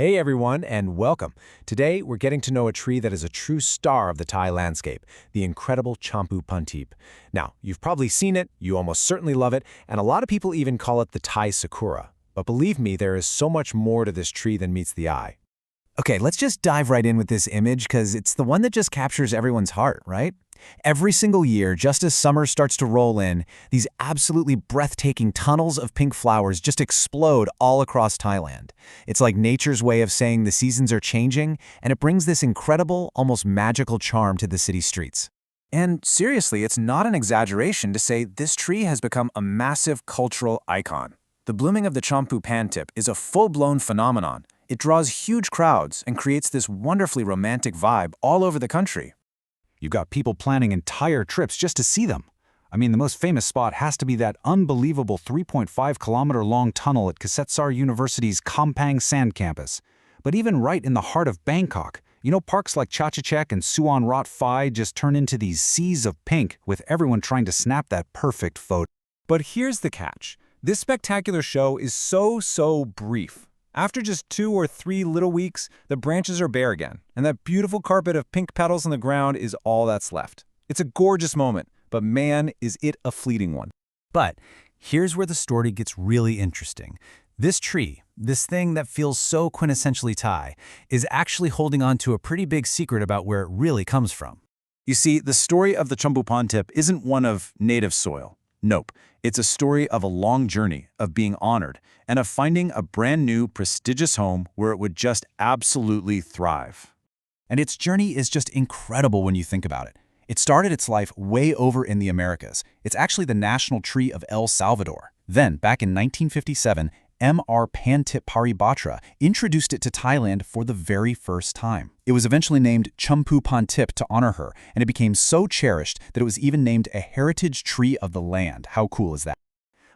Hey everyone, and welcome. Today, we're getting to know a tree that is a true star of the Thai landscape, the incredible Chompoo Pantip. Now, you've probably seen it, you almost certainly love it, and a lot of people even call it the Thai sakura. But believe me, there is so much more to this tree than meets the eye. Okay, let's just dive right in with this image because it's the one that just captures everyone's heart, right? Every single year, just as summer starts to roll in, these absolutely breathtaking tunnels of pink flowers just explode all across Thailand. It's like nature's way of saying the seasons are changing, and it brings this incredible, almost magical charm to the city streets. And seriously, it's not an exaggeration to say this tree has become a massive cultural icon. The blooming of the Chompoo Pantip is a full-blown phenomenon. It draws huge crowds and creates this wonderfully romantic vibe all over the country. You've got people planning entire trips just to see them. I mean, the most famous spot has to be that unbelievable 3.5-kilometer-long tunnel at Kasetsar University's Kampang Sand Campus. But even right in the heart of Bangkok, parks like Chachachek and Suan Rot Phai just turn into these seas of pink with everyone trying to snap that perfect photo. But here's the catch. This spectacular show is so brief. After just 2 or 3 little weeks, the branches are bare again, and that beautiful carpet of pink petals on the ground is all that's left. It's a gorgeous moment, but man, is it a fleeting one. But here's where the story gets really interesting. This tree, this thing that feels so quintessentially Thai, is actually holding on to a pretty big secret about where it really comes from. You see, the story of the Chompoo Pantip isn't one of native soil. Nope, it's a story of a long journey, of being honored, and of finding a brand new, prestigious home where it would just absolutely thrive. And its journey is just incredible when you think about it. It started its life way over in the Americas. It's actually the national tree of El Salvador. Then, back in 1957, M.R. Pantip Paribatra introduced it to Thailand for the very first time. It was eventually named Chompoo Pantip to honor her, and it became so cherished that it was even named a heritage tree of the land. How cool is that?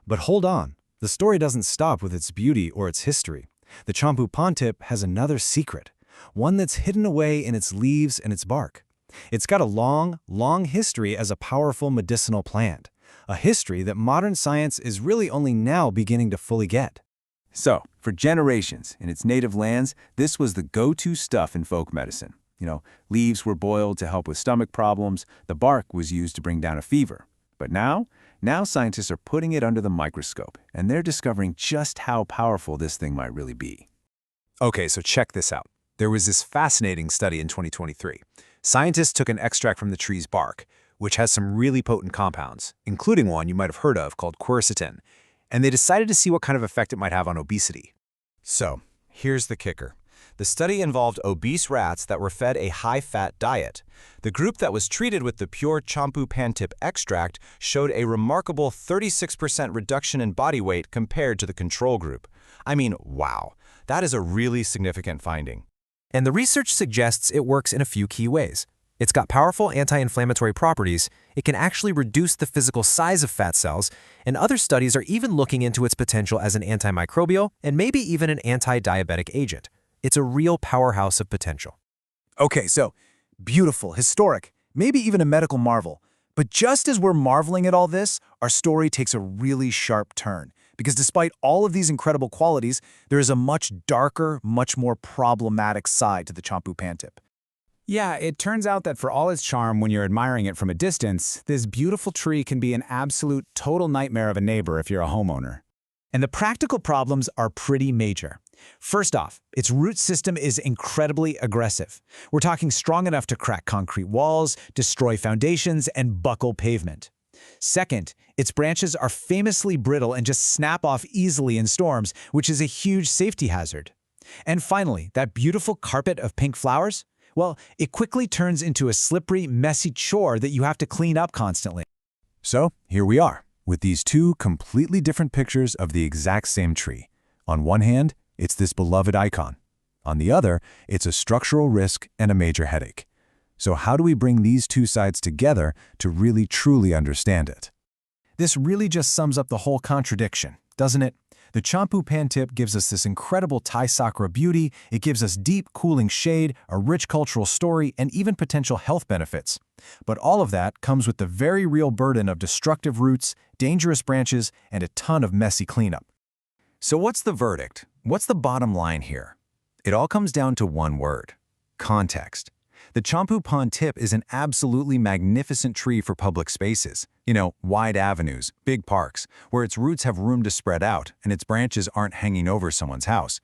But hold on, the story doesn't stop with its beauty or its history. The Chompoo Pantip has another secret, one that's hidden away in its leaves and its bark. It's got a long history as a powerful medicinal plant, a history that modern science is really only now beginning to fully get. So, for generations in its native lands, this was the go-to stuff in folk medicine. Leaves were boiled to help with stomach problems, the bark was used to bring down a fever. But now scientists are putting it under the microscope, and they're discovering just how powerful this thing might really be. Okay, so check this out. There was this fascinating study in 2023. Scientists took an extract from the tree's bark, which has some really potent compounds, including one you might have heard of called quercetin, and they decided to see what kind of effect it might have on obesity. So, here's the kicker. The study involved obese rats that were fed a high-fat diet. The group that was treated with the pure Chompoo Pantip extract showed a remarkable 36% reduction in body weight compared to the control group. I mean, wow, that is a really significant finding. And the research suggests it works in a few key ways. It's got powerful anti-inflammatory properties, it can actually reduce the physical size of fat cells, and other studies are even looking into its potential as an antimicrobial and maybe even an anti-diabetic agent. It's a real powerhouse of potential. Okay, so beautiful, historic, maybe even a medical marvel. But just as we're marveling at all this, our story takes a really sharp turn. Because despite all of these incredible qualities, there is a much darker, much more problematic side to the Chompoo Pantip. Yeah, it turns out that for all its charm when you're admiring it from a distance, this beautiful tree can be an absolute total nightmare of a neighbor if you're a homeowner. And the practical problems are pretty major. First off, its root system is incredibly aggressive. We're talking strong enough to crack concrete walls, destroy foundations, and buckle pavement. Second, its branches are famously brittle and just snap off easily in storms, which is a huge safety hazard. And finally, that beautiful carpet of pink flowers? Well, it quickly turns into a slippery, messy chore that you have to clean up constantly. So, here we are, with these two completely different pictures of the exact same tree. On one hand, it's this beloved icon. On the other, it's a structural risk and a major headache. So how do we bring these two sides together to really truly understand it? This really just sums up the whole contradiction, doesn't it? The Chompoo Pantip gives us this incredible Thai sakura beauty, it gives us deep, cooling shade, a rich cultural story, and even potential health benefits. But all of that comes with the very real burden of destructive roots, dangerous branches, and a ton of messy cleanup. So what's the verdict? What's the bottom line here? It all comes down to one word: context. The Chompoo Pantip is an absolutely magnificent tree for public spaces. Wide avenues, big parks, where its roots have room to spread out and its branches aren't hanging over someone's house.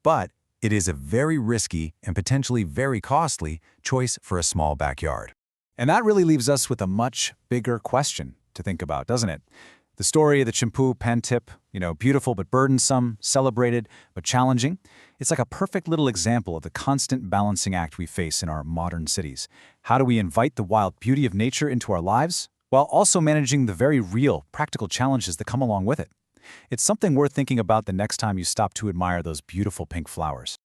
But it is a very risky and potentially very costly choice for a small backyard. And that really leaves us with a much bigger question to think about, doesn't it? The story of the Chompoo Pantip, beautiful but burdensome, celebrated but challenging. It's like a perfect little example of the constant balancing act we face in our modern cities. How do we invite the wild beauty of nature into our lives, while also managing the very real, practical challenges that come along with it? It's something worth thinking about the next time you stop to admire those beautiful pink flowers.